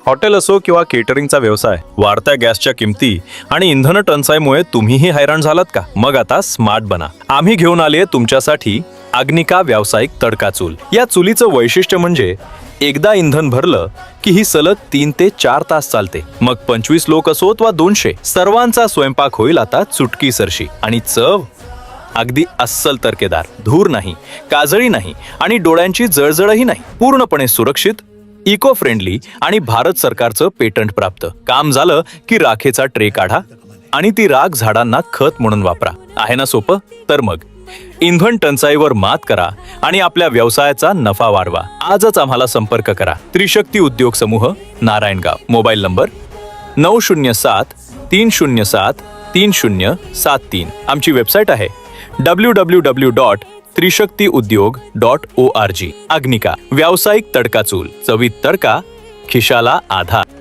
Hotel असो किंवा केटरिंगचा व्यवसाय, वाढत्या गॅसच्या किमती आणि इंधन टंचाईमुळे तुम्हीही हैराण झालात का? मग आता स्मार्ट बना. आम्ही घेऊन आले तुमच्यासाठी अग्निका व्यावसायिक तडका चूल. या चुलीचं वैशिष्ट्य म्हणजे एकदा इंधन भरलं की ही सलग 3 ते 4 तास चालते. मग 25 लोक असोत वा 200, सर्वांचा स्वयंपाक होईल आता चुटकी सरशी. आणि चव अगदी अस्सल तर्केदार, धूर नाही, काजळी नाही आणि डोळ्यांची जळजळही नाही. पूर्णपणे सुरक्षित, इको फ्रेंडली आणि भारत सरकारचं पेटंट प्राप्त. काम झालं की राखेचा ट्रे काढा आणि ती राख झाडांना खत म्हणून वापरा. आहे ना सोपं? तर मग इंधन टंचाईवर मात करा आणि आपल्या व्यवसायाचा नफा वाढवा. आजच आम्हाला संपर्क करा. त्रिशक्ती उद्योग समूह, नारायणगाव. Mobile number 907-307-3073. आमची वेबसाईट आहे www.trishaktiudyog.org. अग्निका व्यावसायिक तडका चूल. चवीत तडका, खिशाला आधार.